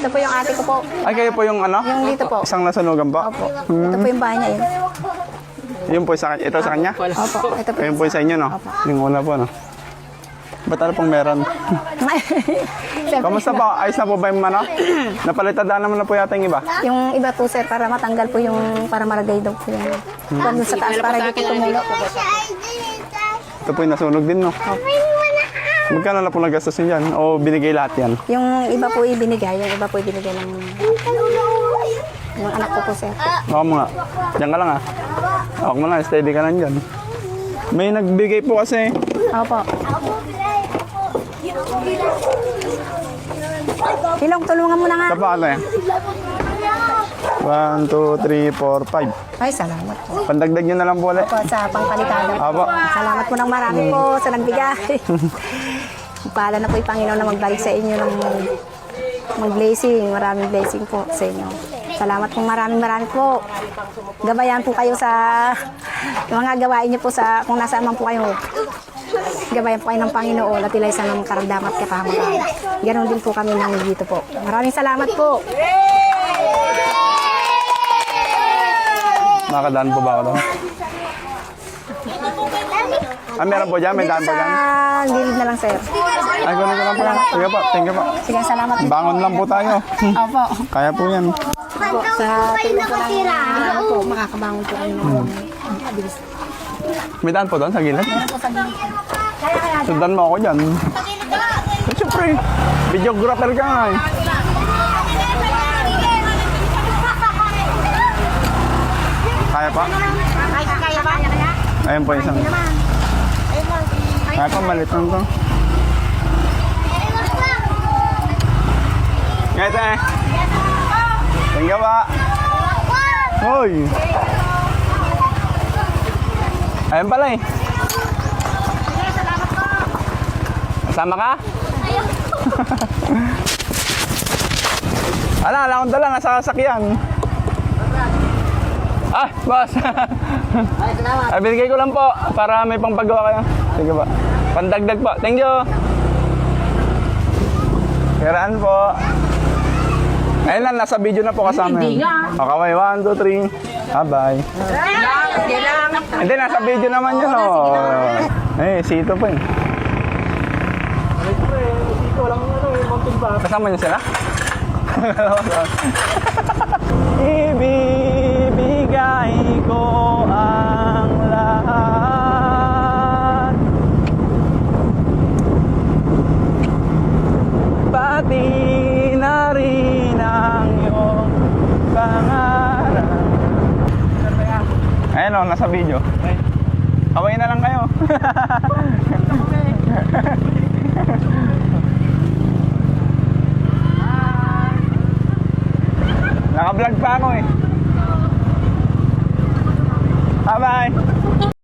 Ito po yung ate ko po. Ay, kayo po yung ano? Yung dito po. Isang nasunugan po? Opo. Ito po yung bahay niya yun. Yung po sa kanya. Ito sa kanya? Opo. Ito po. Ayun po yung sa inyo, no? Opo. Yung una po, no? Ba't ano pong meron? Kamusta po? Ayos na po ba yung ano? Napalitadaan naman na po yata yung iba? Yung iba po sir, para matanggal po yung, para maragay daw po yung kung sa taas, para hindi po tumulo. Ito po yung nasunog din, no? Magkano na po nagastusin yan? O binigay lahat yan? Yung iba po ibinigay, yung iba po ibinigay ng anak ko po sir. Oo mga. Diyan ka lang ah. Ako mo lang, steady ka lang dyan. May nagbigay po kasi. Opo. Ilong, tulungan mo na nga. Sa paano eh? 1, 2, 3, 4, 5. Ay, salamat po. Pandagdag nyo na lang po ulit. Po sa pangpalitada. Apo. Salamat po ng marami po sa nagbigay. Pala na po yung Panginoon na magbalik sa inyo ng mag-blessing. Maraming blessing po sa inyo. Salamat po, maraming po. Gabayan po kayo sa mga gawain niyo po sa kung nasaan man po kayo. Gabayan po kayo ng Panginoon at ilay sa ng karamdaman at kapahamakan. Ganon din po kami ng dito po. Maraming salamat po. Makakadaan po ba ako doon? Ah, meron po dyan? May daan po dyan? Sa gilid na lang, sir. Ay, kunin ko lang po. Sige po, thank you po. Sige, salamat din. Bangon lang po tayo. Opo. Kaya po yan. Opo. Sa tulong po ng po, makakabangon po kami ng abilis. May daan po doon sa gilid? Meron po sa gilid. Sundan mo ako dyan. Eh, siyempre, videographer ka nga eh. Kaya pa? Kaya ba? Ayun po isang. Kaya pa, malit lang to. Ngayon eh. Tingga ba? Hoy! Ayun pala eh. Kasama ka? Ala akong dala, nasa sasakyan. Ah, boss. Ay, binigay ko lang po para may pangpagawa kayo. Sige po. Pandagdag po. Thank you. Kiraan po. Ayun lang, nasa video na po kasama yun. Okay, 1, 2, 3. Bye-bye. Hindi, nasa video naman yun. Oh. Eh, sito po eh. Kasama niyo sila? Ibibigay ko ang lahat, pati na rin ang iyong pangarap. Ayun o, nasa video. Kaway na lang kayo. Naka-vlog pa ako eh. Bye-bye.